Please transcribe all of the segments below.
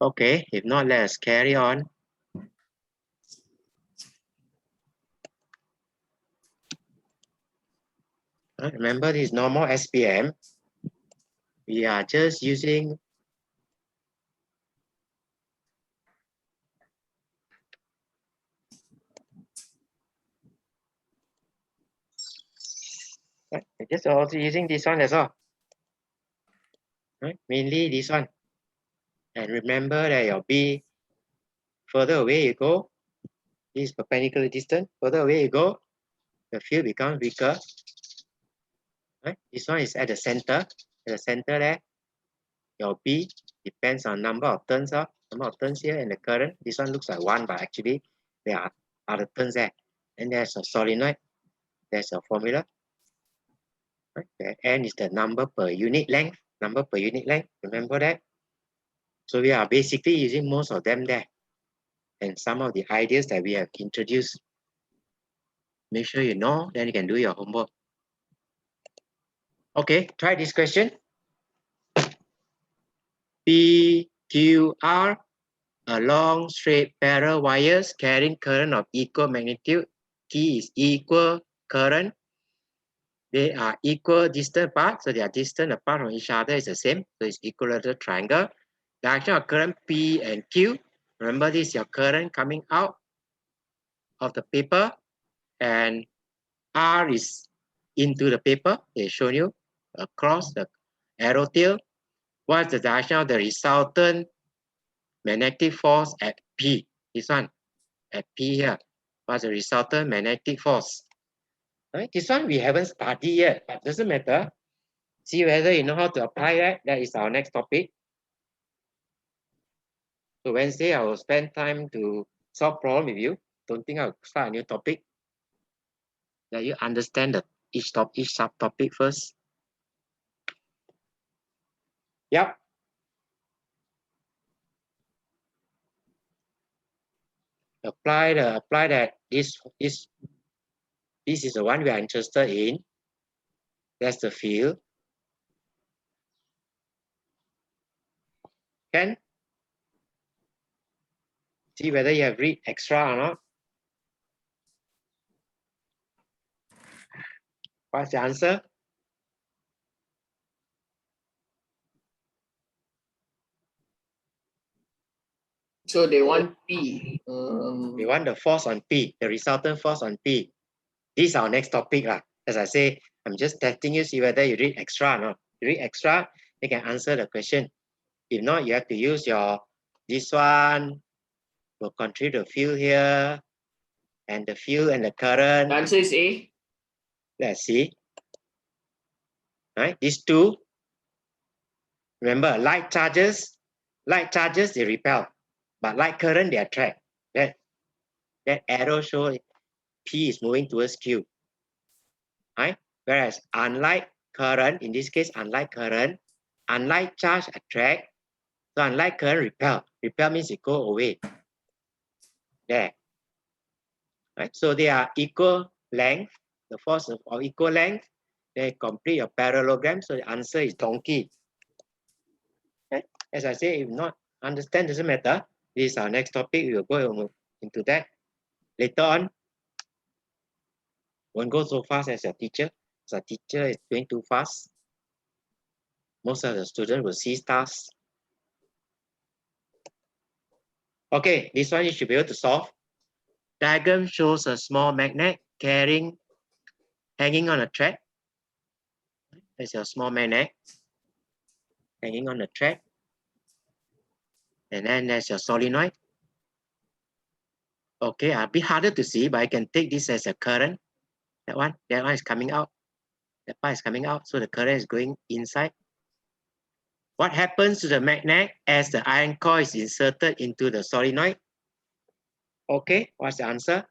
Okay, if not, let's carry on. Remember this normal SPM. We are just using just also using this one as well. Right? Mainly this one. And remember that your B, further away you go, this perpendicular distance, further away you go, the field becomes weaker. Right? This one is at the center. At the center there, your B depends on number of turns up, number of turns here and the current. This one looks like 1, but actually there are other turns there. And there's a solenoid. There's a formula. Right? The N is the number per unit length. Number per unit length. Remember that? So we are basically using most of them there. And some of the ideas that we have introduced. Make sure you know, then you can do your homework. Okay, try this question. PQR are long straight parallel wires carrying current of equal magnitude. T is equal current. They are equal distance apart, so they are distant apart from each other is the same. So it's equilateral triangle. Direction of current P and Q. Remember this is your current coming out of the paper, and R is into the paper. They show you across the arrow tail. What's the direction of the resultant magnetic force at P? This one at P here. What's the resultant magnetic force? Right? This one we haven't studied yet, but doesn't matter. See whether you know how to apply that. That is our next topic. So Wednesday, I will spend time to solve problem with you. Don't think I'll start a new topic. Let you understand each subtopic first. Yep. Apply that this is the one we are interested in. That's the field. Can see whether you have read extra or not. What's the answer? So they want P. We want the force on P, the resultant force on P. This is our next topic. As I say, I'm just testing you, see whether you read extra or not. You read extra, you can answer the question. If not, you have to use this one will contribute the field here, and the field and the current. The answer is A. Let's see. Right, these two. Remember, light charges, they repel, but light current, they attract. That arrow shows P is moving towards Q. Right? Whereas unlike current, in this case, unlike current, unlike charge attract, so unlike current repel. Repel means it go away. There. Right? So they are equal length, the force of equal length. They complete your parallelogram, so the answer is donkey. Okay? As I say, if not understand, doesn't matter. This is our next topic. We will go into that later on. Won't go so fast as your teacher. As a teacher is going too fast. Most of the students will see stars. Okay, this one you should be able to solve. Diagram shows a small magnet hanging on a thread. There's a small magnet hanging on the thread. And then there's your solenoid. Okay, a bit harder to see, but I can take this as a current. That one is coming out. That part is coming out, so the current is going inside. What happens to the magnet as the iron coil is inserted into the solenoid? Okay, what's the answer?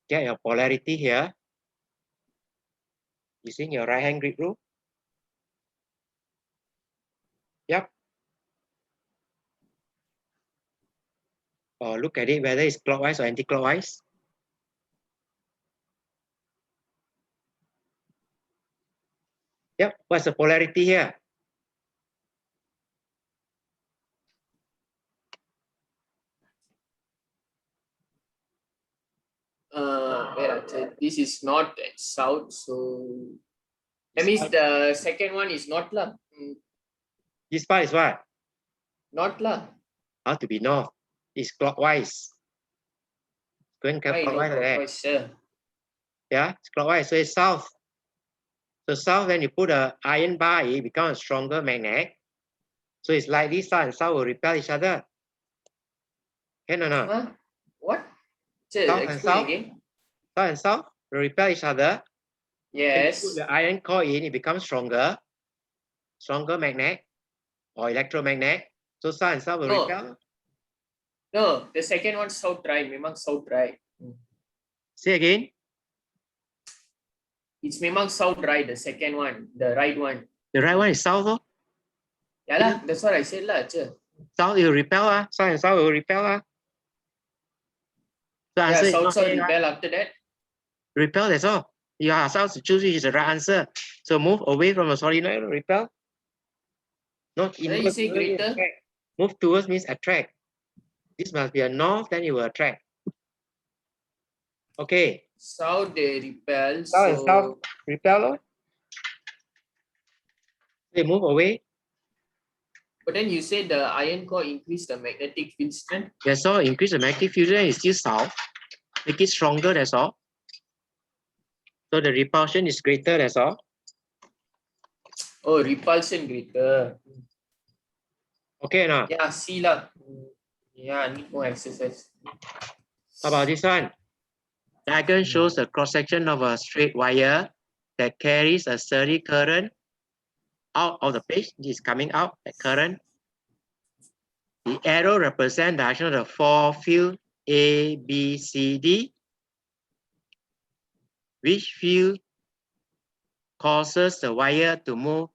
Get your polarity here using your right hand grip rule. Yep. Or look at it whether it's clockwise or anti-clockwise. Yep. What's the polarity here? This is north and south, so that means the second one is north lah. This part is what? North lah. How to be north? It's clockwise. Going Why no clockwise like that. clockwise, sir? Yeah, it's clockwise. So it's south. So south, when you put a iron bar, it becomes a stronger magnet. So it's likely south and south will repel each other. Can or not? Huh? What? Sir, South and explain south? again. South and south will repel each other. When you Yes. put the iron core in, it becomes stronger magnet or electromagnet. So south and south will No. repel. No, the second one south right. Memang south right. Say again. It's memang south right, the second one, the right one. The right one is south. Oh? Yeah lah, that's what I said lah, sir. South it will repel. South and south will repel. So Yeah, answer is south not south A, rebel after that. repel, that's all. You are south to choose which is the right answer. So move away from the solenoid, repel. Not Then you inward. say greater. Move towards means attract. This must be a north, then you will attract. Okay. South they repel. South and So south repel. They move away. but then you say the iron core increase the magnetic field strength. That's all. Increase the magnetic field strength is still south. Make it stronger, that's all. So the repulsion is greater, that's all. Oh, repulsion greater. Okay now. Yeah, see lah. Yeah, need more exercise. How about this one? Diagram shows a cross-section of a straight wire that carries a steady current out of the page. This is coming out, the current. The arrow represents the direction of the four field A, B, C, D. Which field causes the wire to move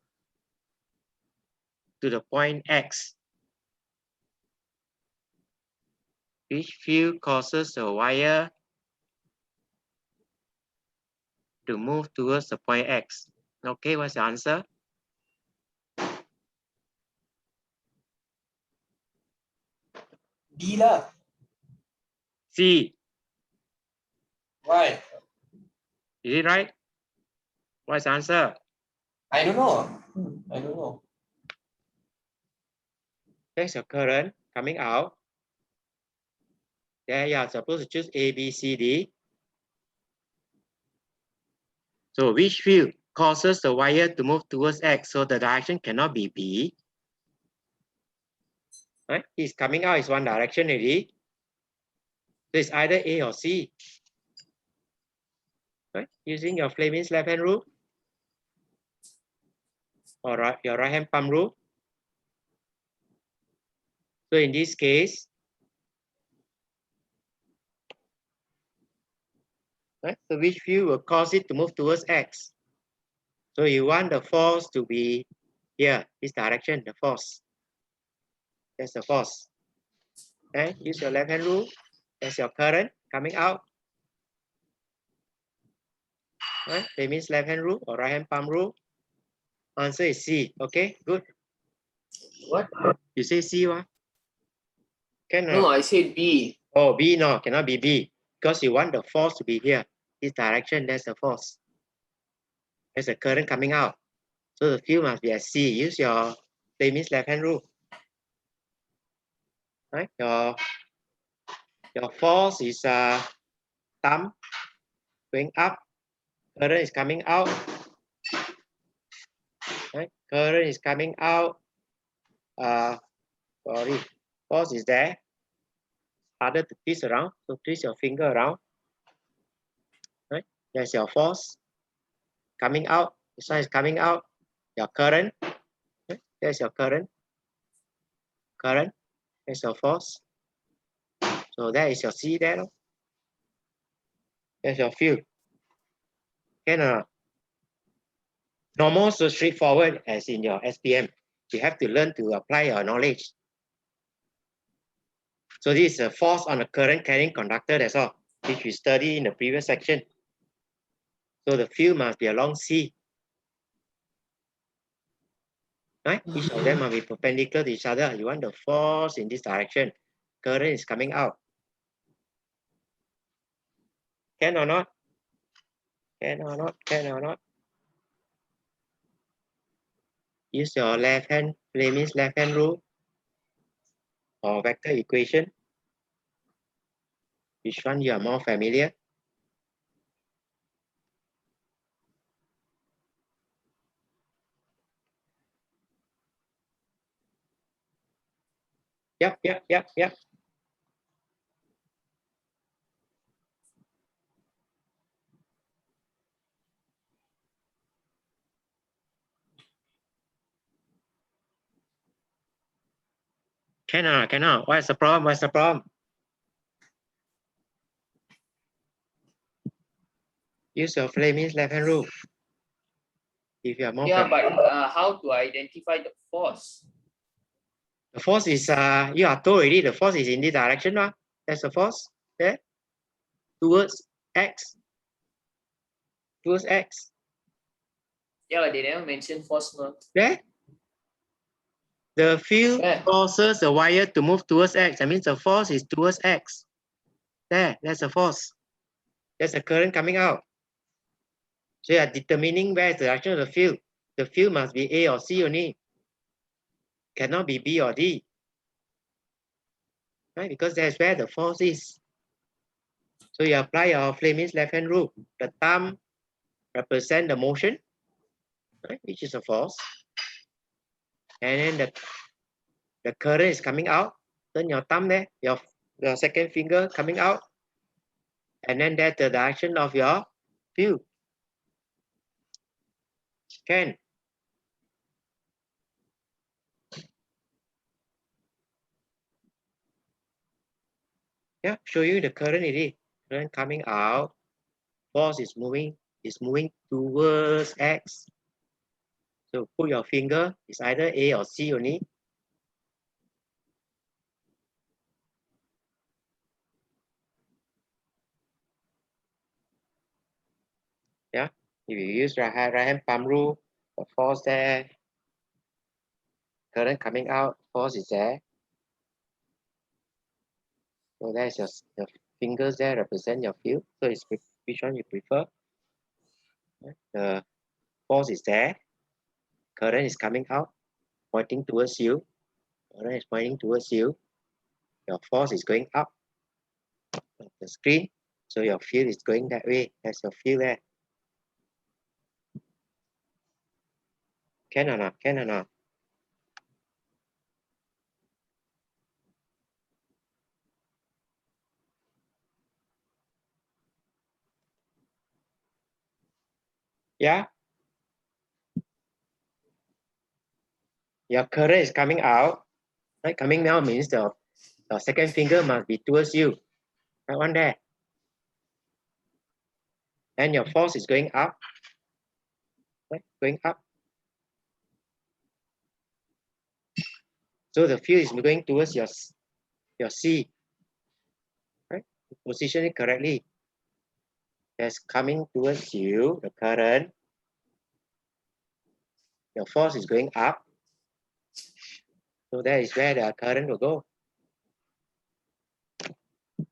to the point X? Which field causes the wire to move towards the point X? Okay, what's the answer? D lah. C. Why? Is it right? What's the answer? I don't know. I don't know. There's your current coming out. There you are supposed to choose A, B, C, D. So which field causes the wire to move towards X? So the direction cannot be B. Right? It's coming out is one direction already. So it's either A or C. Right? Using your Fleming's left-hand rule or your right-hand palm rule. So in this case, right? So which field will cause it to move towards X? So you want the force to be here, this direction, the force. That's the force. Okay? Use your left-hand rule. That's your current coming out. Right? That means left-hand rule or right-hand palm rule. Answer is C. Okay, good. What? You say C, what? Can No, I said B. Oh, B, no, cannot be B. Because you want the force to be here. This direction, that's the force. There's a current coming out. So the field must be at C. Use your Fleming's left-hand rule. Right? Your force is thumb going up. Current is coming out. Right? Current is coming out. Sorry. Force is there. Harder to twist around. So twist your finger around. Right? There's your force coming out. This one is coming out. Your current. Right? There's your current. Current. There's your force. So that is your C there. There's your field. Can normal so straightforward as in your STPM. You have to learn to apply your knowledge. So this is a force on a current carrying conductor, that's all, which we studied in the previous section. So the field must be along C. Right? Each of them must be perpendicular to each other. You want the force in this direction. Current is coming out. Can or not? Can or not? Can or not? Use your left hand, Fleming's left hand rule or vector equation. Which one you are more familiar? Yep. Cannot. What's the problem? What's the problem? Use your Fleming's left hand rule. If you are more Yeah, familiar. but how to identify the force? The force is you are told already the force is in this direction. That's the force there. Towards X. Towards X. Yeah, but they never mention force. No? There. The field Where? forces the wire to move towards X. That means the force is towards X. There, that's the force. There's a current coming out. So you are determining where is the direction of the field. The field must be A or C only. Cannot be B or D. Right? Because that's where the force is. So you apply your Fleming's left-hand rule. The thumb represents the motion, right, which is a force. And then the current is coming out. Turn your thumb there, your second finger coming out. And then that's the direction of your field. Can. Yeah, show you the current already. Current coming out. Force is moving towards X. So put your finger, it's either A or C only. Yeah, if you use right hand palm rule, the force there, current coming out, force is there. So that's your fingers there represent your field. So it's which one you prefer. The force is there, current is coming out, pointing towards you. Current is pointing towards you. Your force is going up the screen. So your field is going that way. That's your field there. Can or not? Can or not? Yeah. Your current is coming out. Right? Coming out means the second finger must be towards you. That one there. And your force is going up. Right? Going up. So the field is going towards your C. Right? Position it correctly. That's coming towards you, the current. Your force is going up. So that is where the current will go.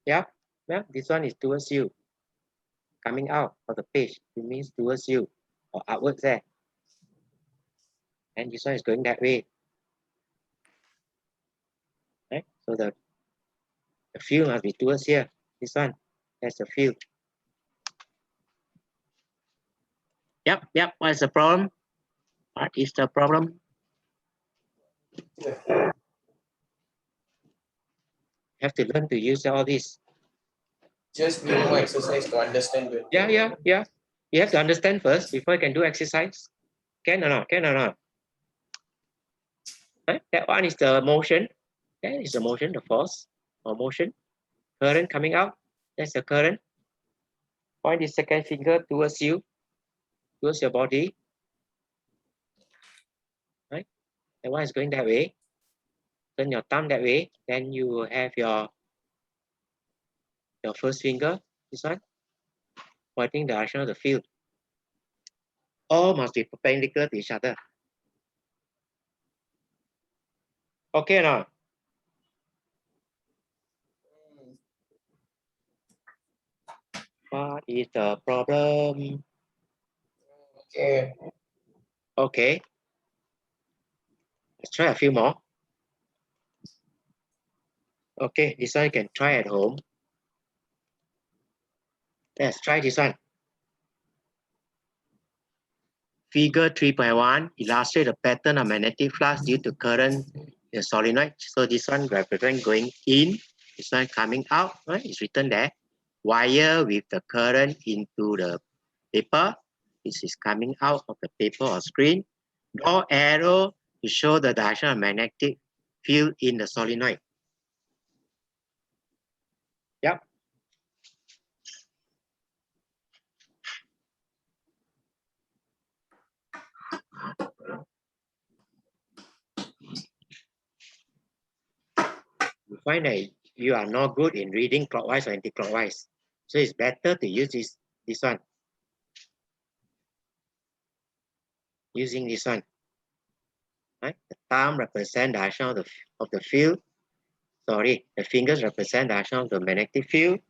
Yeah. Yeah. This one is towards you. Coming out of the page. It means towards you or upwards there. And this one is going that way. Right? So the field must be towards here. This one. That's the field. Yep. What is the problem? What is the problem? Yeah. You have to learn to use all this. Just need more exercise to understand better. Yeah. You have to understand first before you can do exercise. Can or not? Can or not? Right? That one is the motion. That is the motion, the force or motion. Current coming out. That's the current. Point the second finger towards you, towards your body. Right? That one is going that way. Turn your thumb that way. Then you will have your first finger, this one, pointing the direction of the field. All must be perpendicular to each other. Okay or not? What is the problem? Okay. Okay. Let's try a few more. Okay, this one you can try at home. Let's try this one. Figure 3.1 illustrates a pattern of magnetic flux due to current in the solenoid. So this one represents going in, this one coming out, right? It's written there. Wire with the current into the paper. This is coming out of the paper or screen. Draw arrow to show the direction of magnetic field in the solenoid. Yep. You find that you are not good in reading clockwise or anti-clockwise. So it's better to use this one. Using this one. Right? The thumb represents the direction of the field. Sorry, the fingers represent the direction of the magnetic field.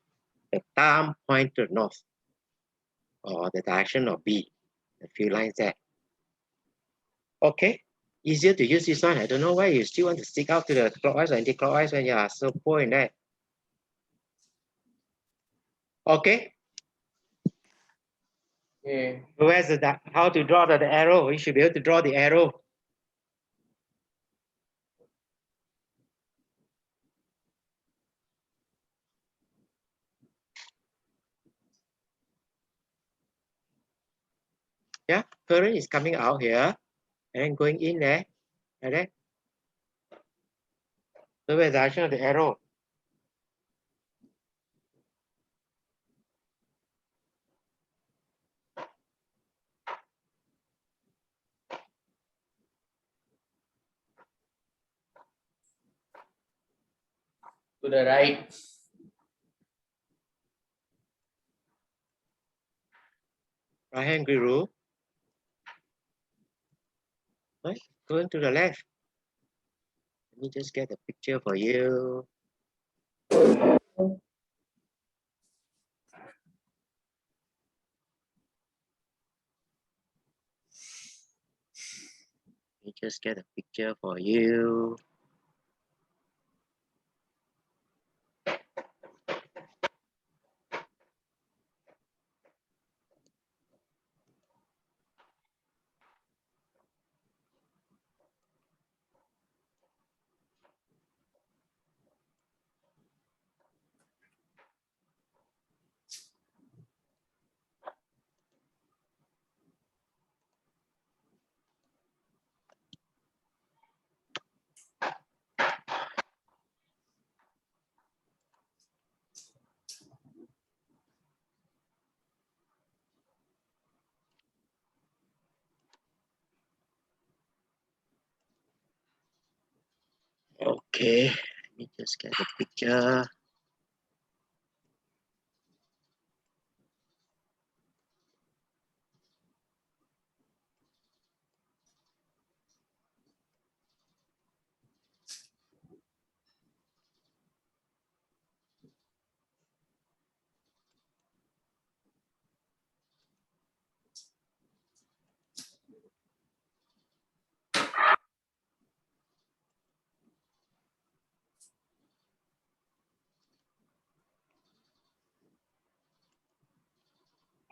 The thumb points to the north or the direction of B. The field lines there. Okay, easier to use this one. I don't know why you still want to stick out to the clockwise or anti-clockwise when you are so poor in that. Okay. Okay. Where's the how to draw the arrow? You should be able to draw the arrow. Yeah, current is coming out here and then going in there, like that. So where's the direction of the arrow? To the right. Right hand guru. Right, going to the left. Let me just get a picture for you. Let me just get a picture for you. Okay, let me just get the picture.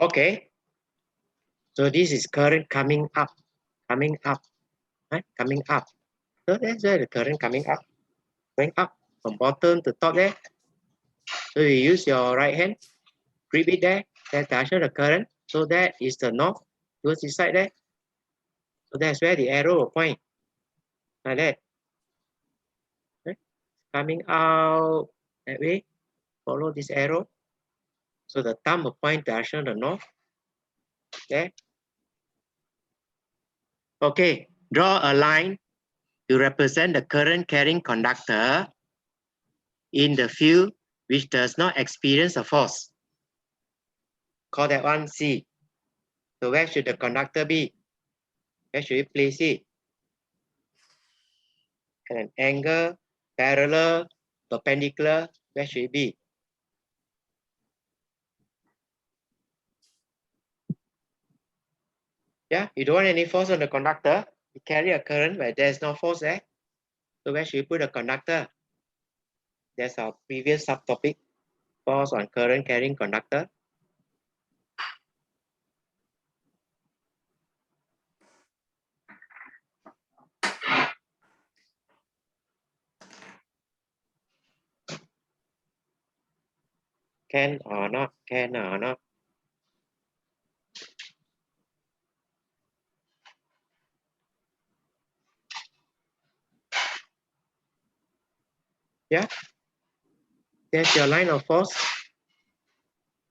Okay, so this is current coming up, right? Coming up. So that's where the current coming up, going up from bottom to top there. So you use your right hand, grip it there, that's the direction of the current. So that is the north towards this side there. So that's where the arrow will point, like that. Right? Coming out that way, follow this arrow. So the thumb will point direction of the north, there. Okay, draw a line to represent the current carrying conductor in the field which does not experience a force. Call that one C. So where should the conductor be? Where should we place it? at an angle, parallel, perpendicular, where should it be? Yeah, you don't want any force on the conductor. You carry a current where there's no force there. So where should you put the conductor? That's our previous subtopic, force on current carrying conductor. Can or not, can or not. Yeah, there's your line of force.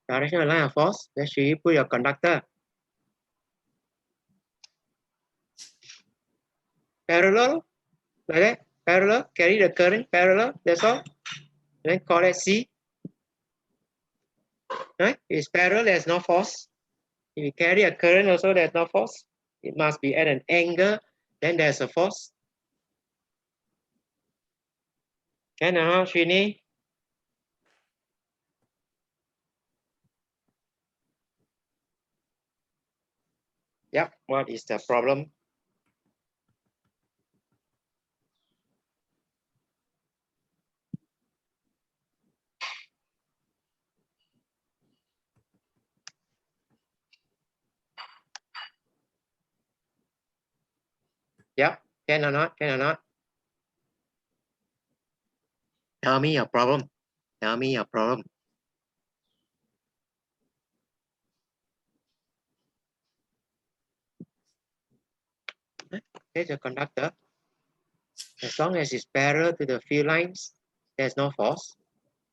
Directional line of force. Where should you put your conductor? Parallel, like that. Parallel, carry the current parallel, that's all. Then call it C. Right? It's parallel, there's no force. If you carry a current also, there's no force. It must be at an angle, then there's a force. Can or not, Srini? Yep, what is the problem? Yep, can or not, can or not? Tell me your problem. Tell me your problem. There's a conductor. As long as it's parallel to the field lines, there's no force.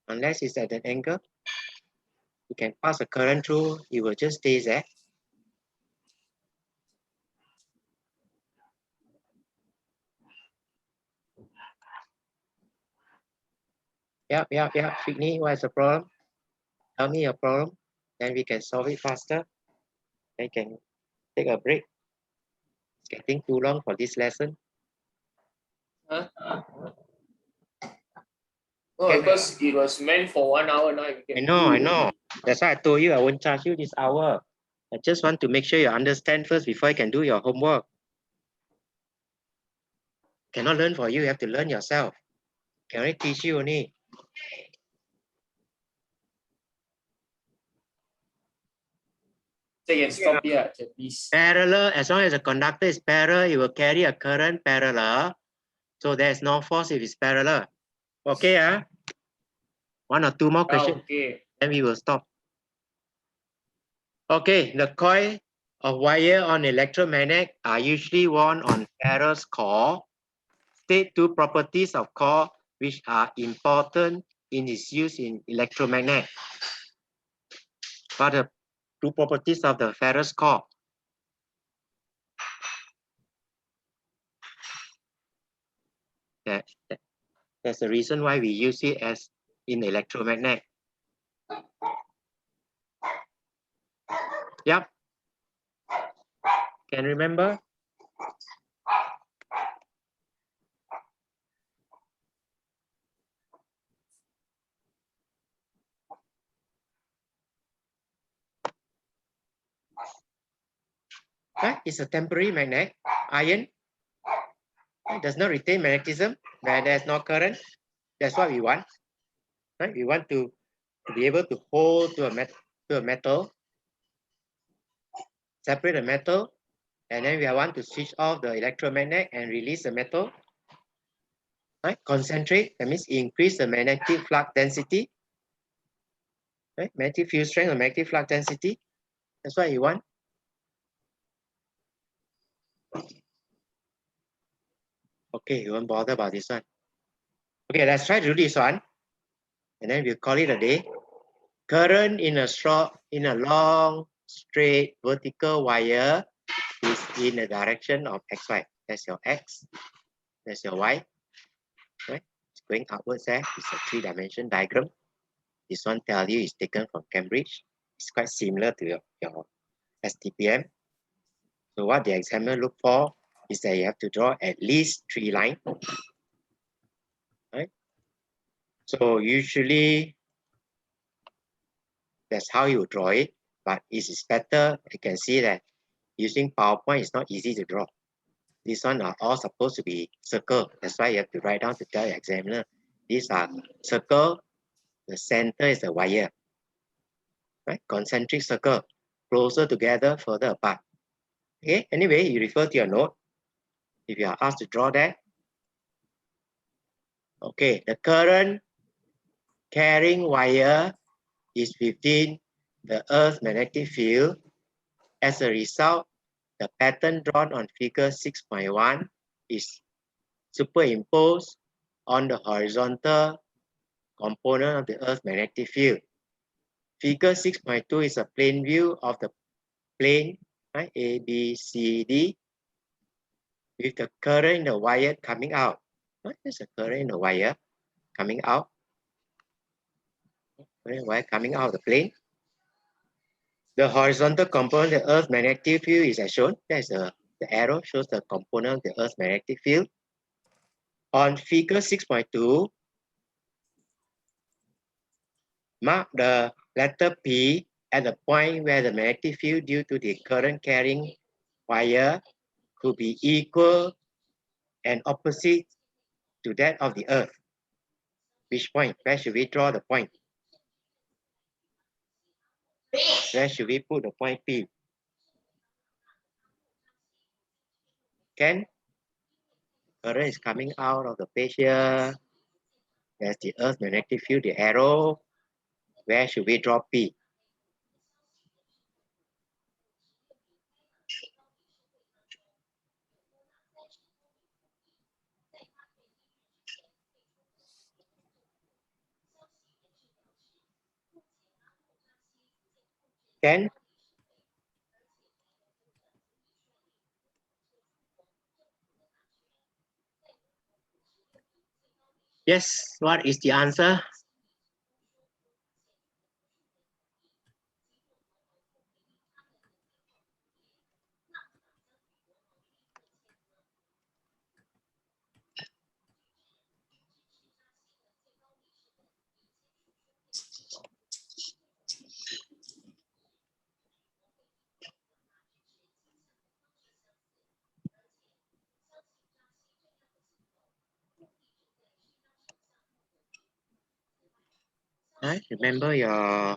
Unless it's at an angle, you can pass a current through, it will just stay there. Yep, Sydney, what is the problem? Tell me your problem, then we can solve it faster. Then can take a break. It's getting too long for this lesson. Huh? No, because it was meant for 1 hour now. I know. That's why I told you I won't charge you this hour. I just want to make sure you understand first before you can do your homework. Cannot learn for you, you have to learn yourself. Can only teach you only. So you can stop here, please. Parallel, as long as the conductor is parallel, it will carry a current parallel. So there's no force if it's parallel. Okay, one or two more questions, Okay. then we will stop. Okay, the coil of wire on electromagnet are usually worn on ferrous core. State two properties of core which are important in its use in electromagnet. What are the two properties of the ferrous core? That's the reason why we use it as in electromagnet. Yep. Can remember? It's a temporary magnet. Iron. It does not retain magnetism where there's no current. That's what we want. Right? We want to be able to hold to a metal, separate the metal, and then we want to switch off the electromagnet and release the metal. Right? Concentrate, that means increase the magnetic flux density. Right? Magnetic field strength or magnetic flux density. That's what you want. Okay, you won't bother about this one. Okay, let's try to do this one. And then we'll call it a day. Current in a long, straight, vertical wire is in the direction of XY. That's your X. That's your Y. Right? It's going upwards there. It's a 3-dimension diagram. This one tell you is taken from Cambridge. It's quite similar to your STPM. So what the examiner look for is that you have to draw at least 3 lines. So usually that's how you draw it, but it is better. You can see that using PowerPoint is not easy to draw. These one are all supposed to be circle. That's why you have to write down to tell the examiner. These are circle. The center is the wire. Right? Concentric circle. Closer together, further apart. Okay. Anyway, you refer to your note. If you are asked to draw that. Okay. The current carrying wire is within the Earth's magnetic field. As a result, the pattern drawn on figure 6.1 is superimposed on the horizontal component of the Earth's magnetic field. Figure 6.2 is a plane view of the plane, right, A, B, C, D, with the current in the wire coming out. What is the current in the wire coming out? Wire coming out of the plane. The horizontal component of the Earth's magnetic field is as shown. That's the arrow shows the component of the Earth's magnetic field. On figure 6.2, mark the letter P at the point where the magnetic field due to the current carrying wire could be equal and opposite to that of the Earth. Which point? Where should we draw the point? Where should we put the point P? Ken? Current is coming out of the page here. There's the Earth's magnetic field, the arrow. Where should we draw P? Ken? Yes, what is the answer? Right? Remember your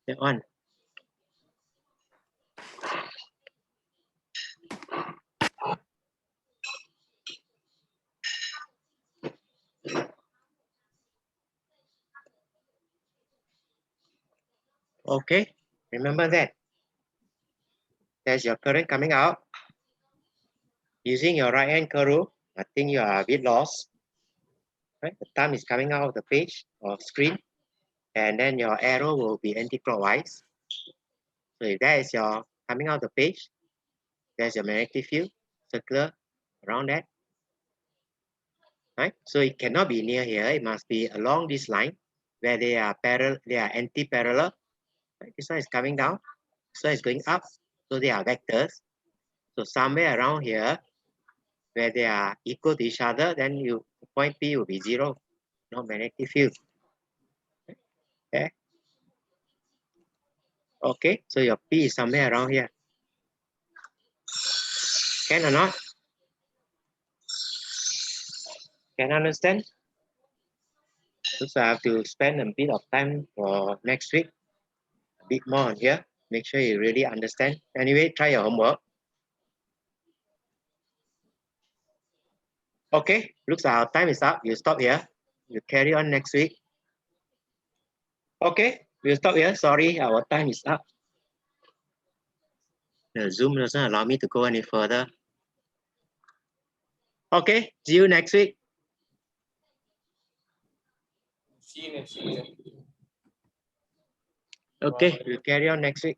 that one. Okay, remember that. There's your current coming out. Using your right hand curve rule, I think you are a bit lost. Right? The thumb is coming out of the page or screen, and then your arrow will be anti-clockwise. So if that is your coming out of the page, there's your magnetic field, circular around that. Right? So it cannot be near here. It must be along this line where they are parallel, they are anti-parallel. Right? This one is coming down, this one is going up. So they are vectors. So somewhere around here, where they are equal to each other, then you point P will be 0, no magnetic field. Okay. Okay, so your P is somewhere around here. Can or not? Can understand? So I have to spend a bit of time for next week, a bit more on here. Make sure you really understand. Anyway, try your homework. Okay, looks like our time is up. You stop here. You carry on next week. Okay, we'll stop here. Sorry, our time is up. The Zoom doesn't allow me to go any further. Okay, see you next week. See you next week. Okay, we'll carry on next week.